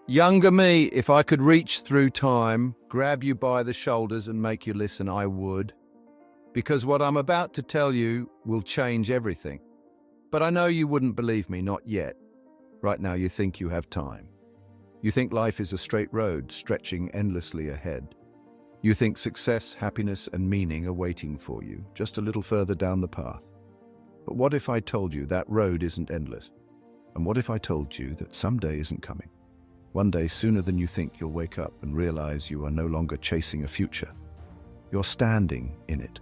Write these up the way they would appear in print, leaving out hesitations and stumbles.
Younger me, if I could reach through time, grab you by the shoulders and make you listen, I would. Because what I'm about to tell you will change everything. But I know you wouldn't believe me, not yet. Right now you think you have time. You think life is a straight road, stretching endlessly ahead. You think success, happiness, and meaning are waiting for you, just a little further down the path. But what if I told you that road isn't endless? And what if I told you that someday isn't coming? One day, sooner than you think, you'll wake up and realize you are no longer chasing a future. You're standing in it.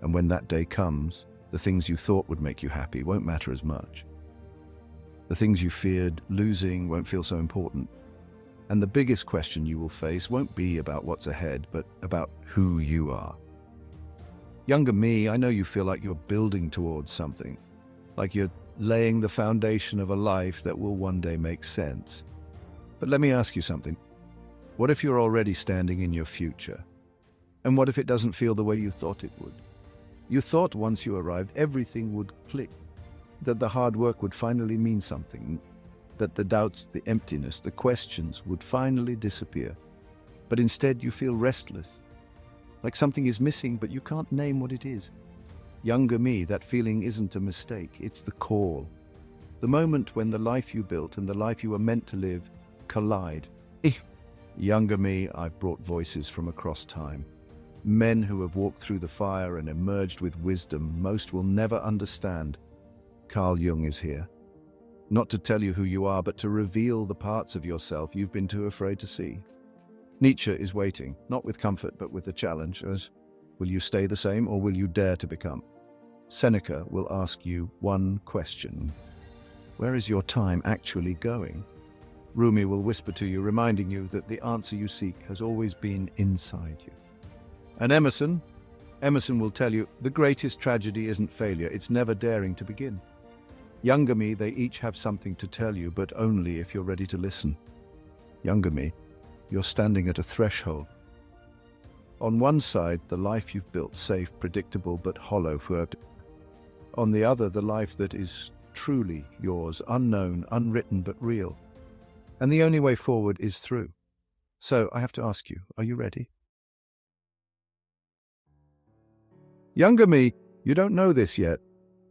And when that day comes, the things you thought would make you happy won't matter as much. The things you feared losing won't feel so important. And the biggest question you will face won't be about what's ahead, but about who you are. Younger me, I know you feel like you're building towards something, like you're laying the foundation of a life that will one day make sense. But let me ask you something. What if you're already standing in your future? And what if it doesn't feel the way you thought it would? You thought once you arrived, everything would click, that the hard work would finally mean something, that the doubts, the emptiness, the questions would finally disappear. But instead you feel restless, like something is missing, but you can't name what it is. Younger me, that feeling isn't a mistake, it's the call. The moment when the life you built and the life you were meant to live collide. Younger me, I've brought voices from across time. Men who have walked through the fire and emerged with wisdom most will never understand. Carl Jung is here. Not to tell you who you are, but to reveal the parts of yourself you've been too afraid to see. Nietzsche is waiting, not with comfort, but with a challenge, as will you stay the same or will you dare to become? Seneca will ask you one question. Where is your time actually going? Rumi will whisper to you, reminding you that the answer you seek has always been inside you. And Emerson will tell you, the greatest tragedy isn't failure, it's never daring to begin. Younger me, they each have something to tell you, but only if you're ready to listen. Younger me, you're standing at a threshold. On one side, the life you've built, safe, predictable, but hollow for. On the other, the life that is truly yours, unknown, unwritten, but real. And the only way forward is through. So I have to ask you, are you ready? Younger me, you don't know this yet,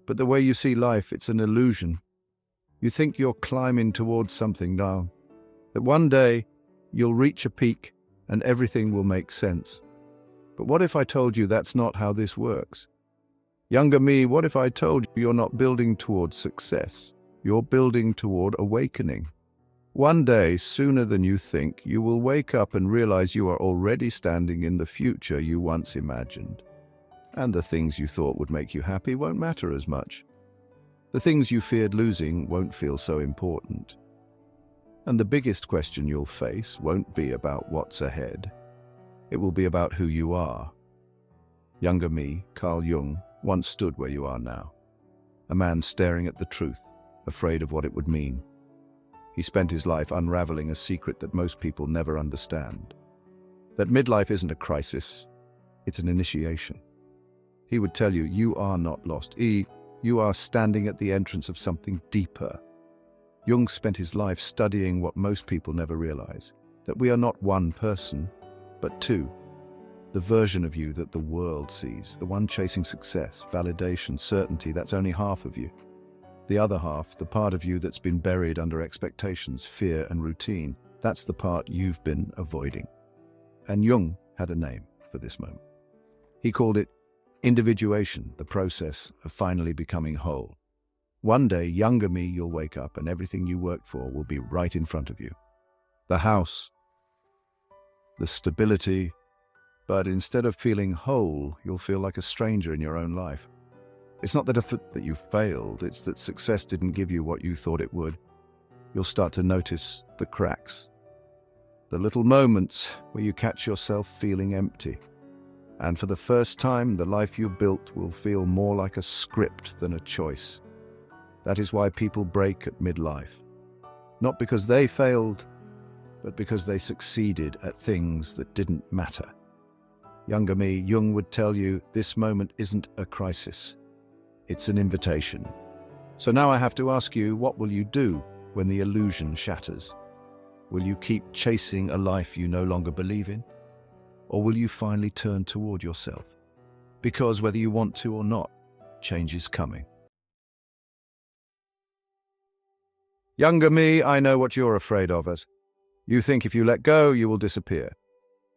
but the way you see life, it's an illusion. You think you're climbing towards something now, that one day you'll reach a peak and everything will make sense. But what if I told you that's not how this works? Younger me, what if I told you you're not building towards success? You're building toward awakening. One day, sooner than you think, you will wake up and realize you are already standing in the future you once imagined. And the things you thought would make you happy won't matter as much. The things you feared losing won't feel so important. And the biggest question you'll face won't be about what's ahead. It will be about who you are. Younger me, Carl Jung, once stood where you are now. A man staring at the truth, afraid of what it would mean. He spent his life unraveling a secret that most people never understand. That midlife isn't a crisis, it's an initiation. He would tell you, you are not lost. You are standing at the entrance of something deeper. Jung spent his life studying what most people never realize, that we are not one person, but two. The version of you that the world sees, the one chasing success, validation, certainty, that's only half of you. The other half, the part of you that's been buried under expectations, fear, and routine, that's the part you've been avoiding. And Jung had a name for this moment. He called it individuation, the process of finally becoming whole. One day, younger me, you'll wake up and everything you worked for will be right in front of you. The house, the stability, but instead of feeling whole, you'll feel like a stranger in your own life. It's not that you failed, it's that success didn't give you what you thought it would. You'll start to notice the cracks, the little moments where you catch yourself feeling empty. And for the first time, the life you built will feel more like a script than a choice. That is why people break at midlife. Not because they failed, but because they succeeded at things that didn't matter. Younger me, Jung would tell you, this moment isn't a crisis. It's an invitation. So now I have to ask you, what will you do when the illusion shatters? Will you keep chasing a life you no longer believe in? Or will you finally turn toward yourself? Because whether you want to or not, change is coming. Younger me, I know what you're afraid of it. You think if you let go, you will disappear.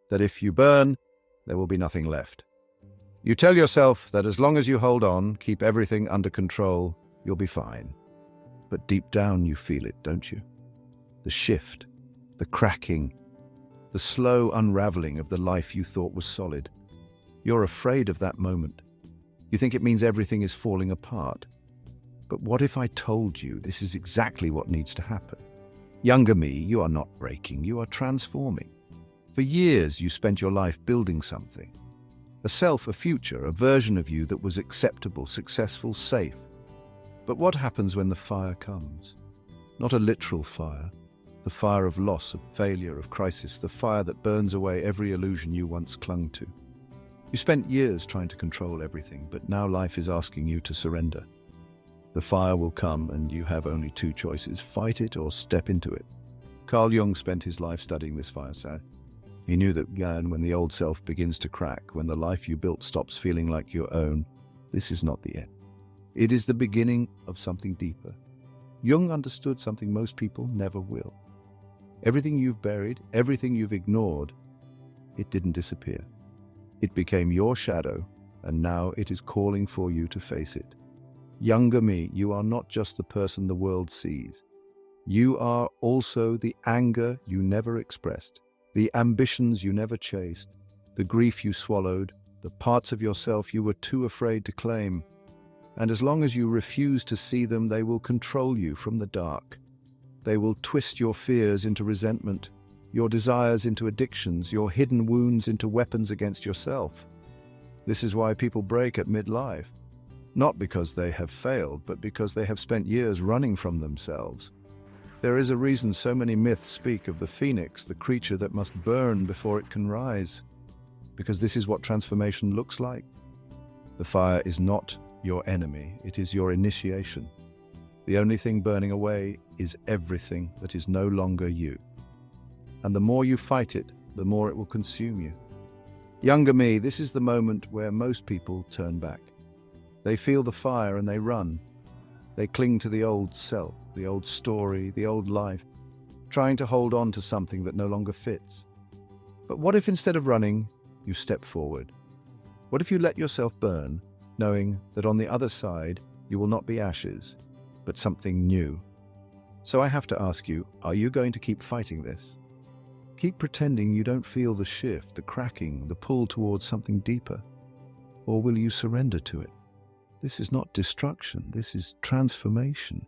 That if you burn, there will be nothing left. You tell yourself that as long as you hold on, keep everything under control, you'll be fine. But deep down you feel it, don't you? The shift, the cracking, the slow unraveling of the life you thought was solid. You're afraid of that moment. You think it means everything is falling apart. But what if I told you this is exactly what needs to happen? Younger me, you are not breaking, you are transforming. For years you spent your life building something. A self, a future, a version of you that was acceptable, successful, safe. But what happens when the fire comes? Not a literal fire. The fire of loss, of failure, of crisis, the fire that burns away every illusion you once clung to. You spent years trying to control everything, but now life is asking you to surrender. The fire will come and you have only two choices, fight it or step into it. Carl Jung spent his life studying this fire, sir. He knew that when the old self begins to crack, when the life you built stops feeling like your own, this is not the end. It is the beginning of something deeper. Jung understood something most people never will. Everything you've buried, everything you've ignored, it didn't disappear. It became your shadow, and now it is calling for you to face it. Younger me, you are not just the person the world sees. You are also the anger you never expressed, the ambitions you never chased, the grief you swallowed, the parts of yourself you were too afraid to claim. And as long as you refuse to see them, they will control you from the dark. They will twist your fears into resentment, your desires into addictions, your hidden wounds into weapons against yourself. This is why people break at midlife. Not because they have failed, but because they have spent years running from themselves. There is a reason so many myths speak of the phoenix, the creature that must burn before it can rise. Because this is what transformation looks like. The fire is not your enemy, it is your initiation. The only thing burning away is everything that is no longer you. And the more you fight it, the more it will consume you. Younger me, this is the moment where most people turn back. They feel the fire and they run. They cling to the old self, the old story, the old life, trying to hold on to something that no longer fits. But what if instead of running, you step forward? What if you let yourself burn, knowing that on the other side, you will not be ashes, but something new? So I have to ask you, are you going to keep fighting this? Keep pretending you don't feel the shift, the cracking, the pull towards something deeper? Or will you surrender to it? This is not destruction, this is transformation.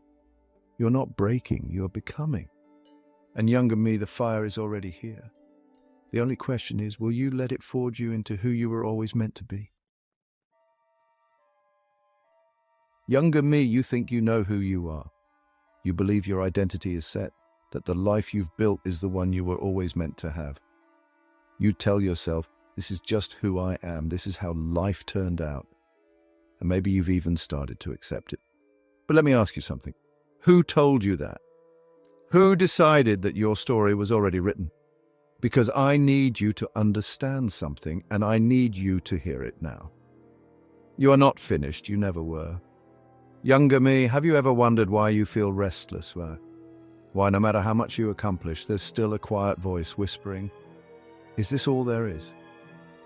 You're not breaking, you're becoming. And younger me, the fire is already here. The only question is, will you let it forge you into who you were always meant to be? Younger me, you think you know who you are. You believe your identity is set, that the life you've built is the one you were always meant to have. You tell yourself, this is just who I am, this is how life turned out. And maybe you've even started to accept it. But let me ask you something. Who told you that? Who decided that your story was already written? Because I need you to understand something, and I need you to hear it now. You are not finished, you never were. Younger me, have you ever wondered why you feel restless? Why no matter how much you accomplish, there's still a quiet voice whispering, is this all there is?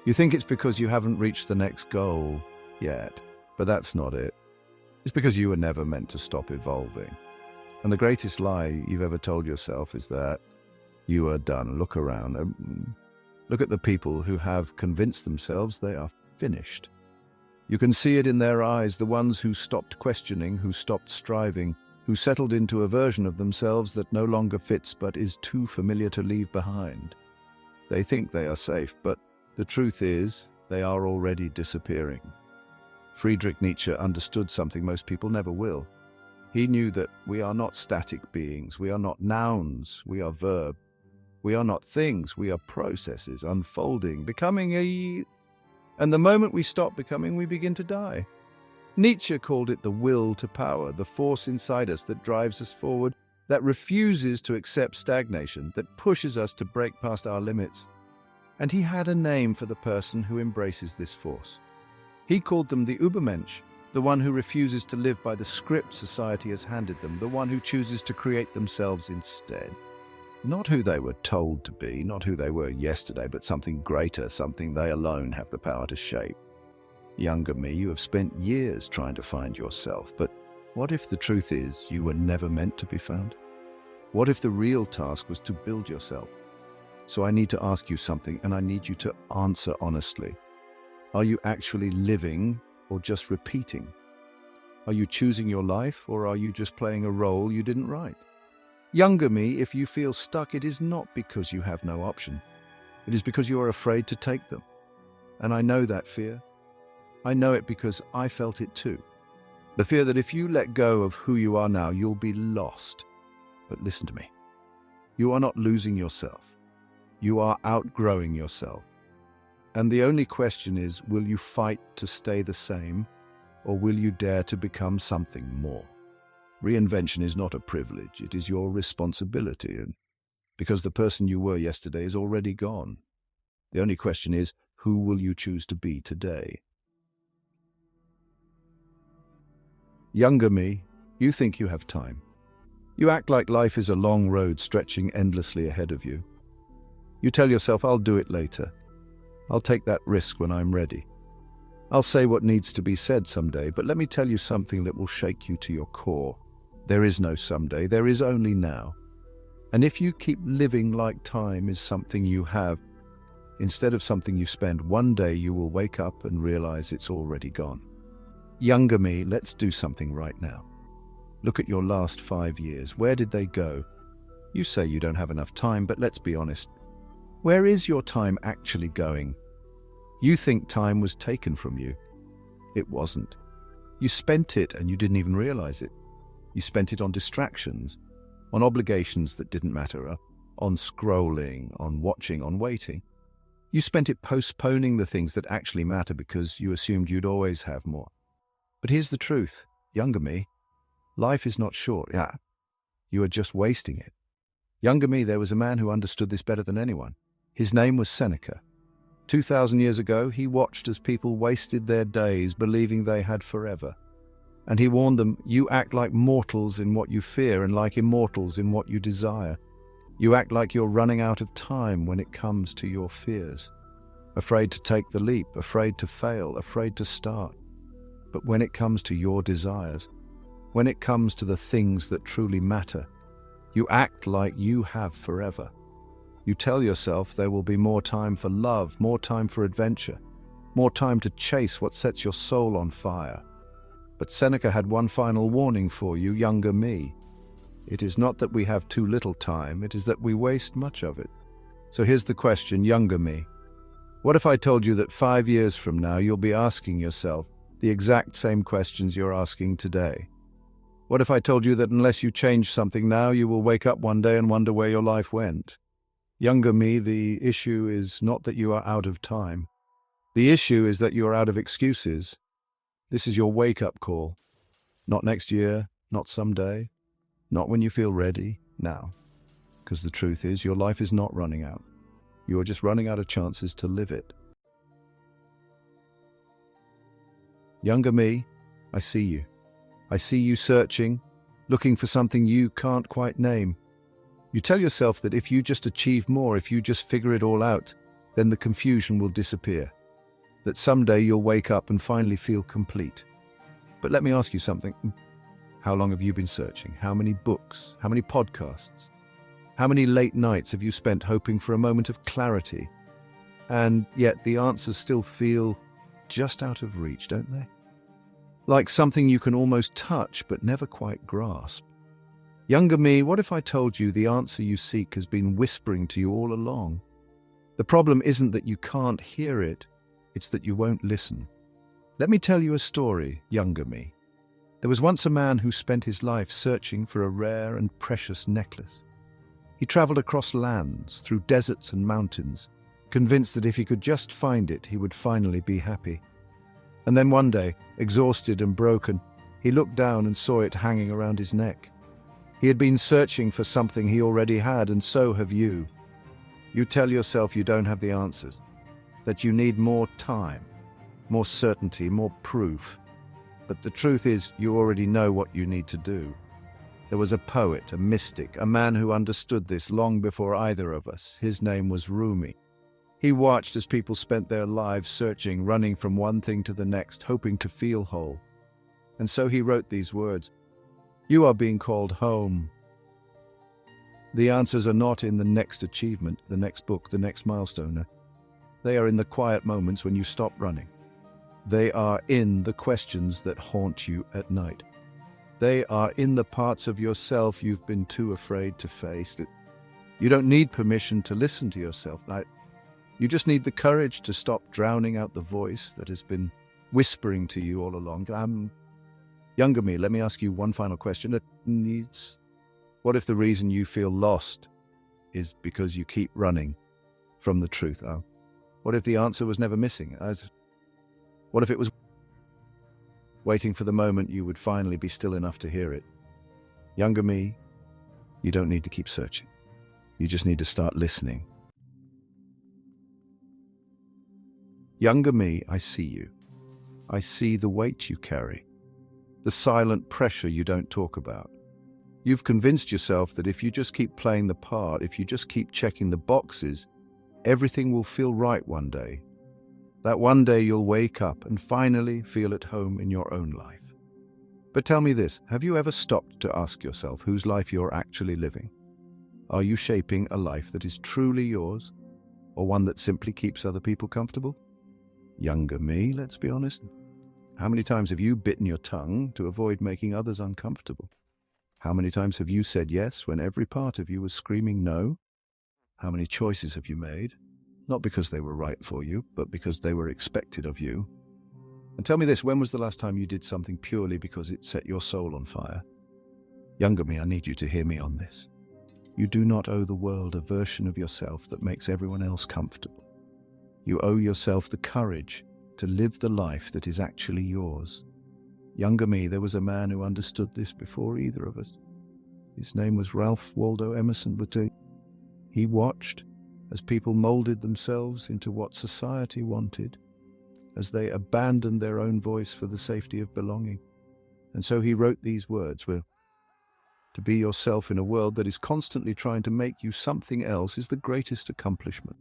You think it's because you haven't reached the next goal yet. But that's not it. It's because you were never meant to stop evolving. And the greatest lie you've ever told yourself is that you are done. Look around. Look at the people who have convinced themselves they are finished. You can see it in their eyes, the ones who stopped questioning, who stopped striving, who settled into a version of themselves that no longer fits but is too familiar to leave behind. They think they are safe, but the truth is they are already disappearing. Friedrich Nietzsche understood something most people never will. He knew that we are not static beings, we are not nouns, we are verb. We are not things, we are processes, unfolding, becoming and the moment we stop becoming, we begin to die. Nietzsche called it the will to power, the force inside us that drives us forward, that refuses to accept stagnation, that pushes us to break past our limits. And he had a name for the person who embraces this force. He called them the Übermensch, the one who refuses to live by the script society has handed them, the one who chooses to create themselves instead. Not who they were told to be, not who they were yesterday, but something greater, something they alone have the power to shape. Younger me, you have spent years trying to find yourself, but what if the truth is you were never meant to be found? What if the real task was to build yourself? So I need to ask you something, and I need you to answer honestly. Are you actually living or just repeating? Are you choosing your life, or are you just playing a role you didn't write? Younger me, if you feel stuck, it is not because you have no option. It is because you are afraid to take them. And I know that fear. I know it because I felt it too. The fear that if you let go of who you are now, you'll be lost. But listen to me. You are not losing yourself. You are outgrowing yourself. And the only question is, will you fight to stay the same, or will you dare to become something more? Reinvention is not a privilege, it is your responsibility, and because the person you were yesterday is already gone. The only question is, who will you choose to be today? Younger me, you think you have time. You act like life is a long road stretching endlessly ahead of you. You tell yourself, I'll do it later. I'll take that risk when I'm ready. I'll say what needs to be said someday, but let me tell you something that will shake you to your core. There is no someday, there is only now. And if you keep living like time is something you have, instead of something you spend, one day you will wake up and realize it's already gone. Younger me, let's do something right now. Look at your last 5 years. Where did they go? You say you don't have enough time, but let's be honest. Where is your time actually going? You think time was taken from you. It wasn't. You spent it and you didn't even realize it. You spent it on distractions, on obligations that didn't matter, on scrolling, on watching, on waiting. You spent it postponing the things that actually matter because you assumed you'd always have more. But here's the truth, younger me, life is not short. You are just wasting it. Younger me, there was a man who understood this better than anyone. His name was Seneca. 2,000 years ago, he watched as people wasted their days believing they had forever. And he warned them, you act like mortals in what you fear and like immortals in what you desire. You act like you're running out of time when it comes to your fears. Afraid to take the leap, afraid to fail, afraid to start. But when it comes to your desires, when it comes to the things that truly matter, you act like you have forever. You tell yourself there will be more time for love, more time for adventure, more time to chase what sets your soul on fire. But Seneca had one final warning for you, younger me. It is not that we have too little time, it is that we waste much of it. So here's the question, younger me. What if I told you that 5 years from now you'll be asking yourself the exact same questions you're asking today? What if I told you that unless you change something now, you will wake up one day and wonder where your life went? Younger me, the issue is not that you are out of time. The issue is that you are out of excuses. This is your wake-up call. Not next year, not someday, not when you feel ready, now. Because the truth is, your life is not running out. You are just running out of chances to live it. Younger me, I see you. I see you searching, looking for something you can't quite name. You tell yourself that if you just achieve more, if you just figure it all out, then the confusion will disappear. That someday you'll wake up and finally feel complete. But let me ask you something. How long have you been searching? How many books? How many podcasts? How many late nights have you spent hoping for a moment of clarity? And yet the answers still feel just out of reach, don't they? Like something you can almost touch but never quite grasp. Younger me, what if I told you the answer you seek has been whispering to you all along? The problem isn't that you can't hear it, it's that you won't listen. Let me tell you a story, younger me. There was once a man who spent his life searching for a rare and precious necklace. He traveled across lands, through deserts and mountains, convinced that if he could just find it, he would finally be happy. And then one day, exhausted and broken, he looked down and saw it hanging around his neck. He had been searching for something he already had, and so have you. You tell yourself you don't have the answers, that you need more time, more certainty, more proof. But the truth is, you already know what you need to do. There was a poet, a mystic, a man who understood this long before either of us. His name was Rumi. He watched as people spent their lives searching, running from one thing to the next, hoping to feel whole. And so he wrote these words, "You are being called home." The answers are not in the next achievement, the next book, the next milestone. They are in the quiet moments when you stop running. They are in the questions that haunt you at night. They are in the parts of yourself you've been too afraid to face. You don't need permission to listen to yourself. You just need the courage to stop drowning out the voice that has been whispering to you all along. Younger me, let me ask you one final question. What if the reason you feel lost is because you keep running from the truth? What if the answer was never missing? What if it was waiting for the moment you would finally be still enough to hear it? Younger me, you don't need to keep searching. You just need to start listening. Younger me, I see you. I see the weight you carry, the silent pressure you don't talk about. You've convinced yourself that if you just keep playing the part, if you just keep checking the boxes, everything will feel right one day. That one day you'll wake up and finally feel at home in your own life. But tell me this, have you ever stopped to ask yourself whose life you're actually living? Are you shaping a life that is truly yours, or one that simply keeps other people comfortable? Younger me, let's be honest. How many times have you bitten your tongue to avoid making others uncomfortable? How many times have you said yes when every part of you was screaming no? How many choices have you made? Not because they were right for you, but because they were expected of you. And tell me this, when was the last time you did something purely because it set your soul on fire? Younger me, I need you to hear me on this. You do not owe the world a version of yourself that makes everyone else comfortable. You owe yourself the courage to live the life that is actually yours. Younger me, there was a man who understood this before either of us. His name was Ralph Waldo Emerson. He watched as people molded themselves into what society wanted, as they abandoned their own voice for the safety of belonging. And so he wrote these words, to be yourself in a world that is constantly trying to make you something else is the greatest accomplishment.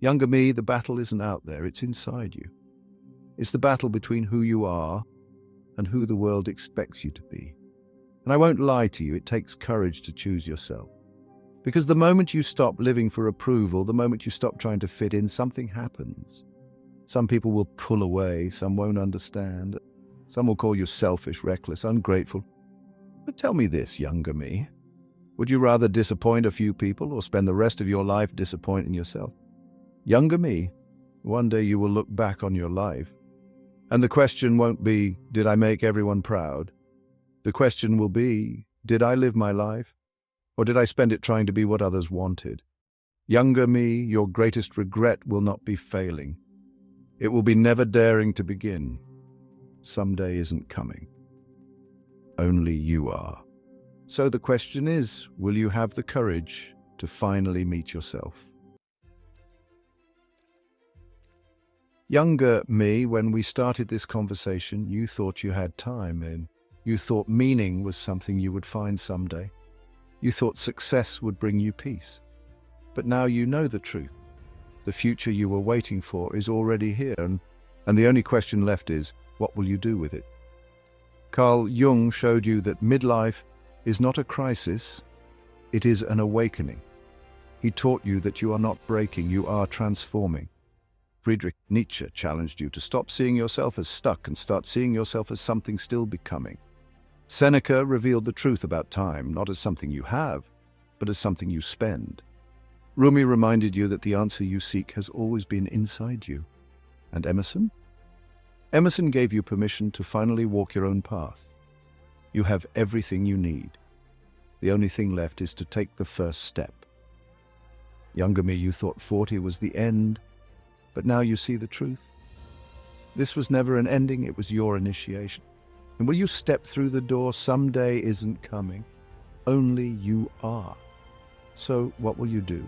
Younger me, the battle isn't out there, it's inside you. It's the battle between who you are and who the world expects you to be. And I won't lie to you, it takes courage to choose yourself. Because the moment you stop living for approval, the moment you stop trying to fit in, something happens. Some people will pull away, some won't understand, some will call you selfish, reckless, ungrateful. But tell me this, younger me, would you rather disappoint a few people or spend the rest of your life disappointing yourself? Younger me, one day you will look back on your life, and the question won't be, did I make everyone proud? The question will be, did I live my life? Or did I spend it trying to be what others wanted? Younger me, your greatest regret will not be failing. It will be never daring to begin. Someday isn't coming. Only you are. So the question is, will you have the courage to finally meet yourself? Younger me, when we started this conversation, you thought you had time, and you thought meaning was something you would find someday. You thought success would bring you peace. But now you know the truth. The future you were waiting for is already here, and the only question left is, what will you do with it? Carl Jung showed you that midlife is not a crisis, it is an awakening. He taught you that you are not breaking, you are transforming. Friedrich Nietzsche challenged you to stop seeing yourself as stuck and start seeing yourself as something still becoming. Seneca revealed the truth about time, not as something you have, but as something you spend. Rumi reminded you that the answer you seek has always been inside you. And Emerson? Emerson gave you permission to finally walk your own path. You have everything you need. The only thing left is to take the first step. Younger me, you thought 40 was the end, but now you see the truth. This was never an ending, it was your initiation. And will you step through the door? Someday isn't coming. only you are. So what will you do?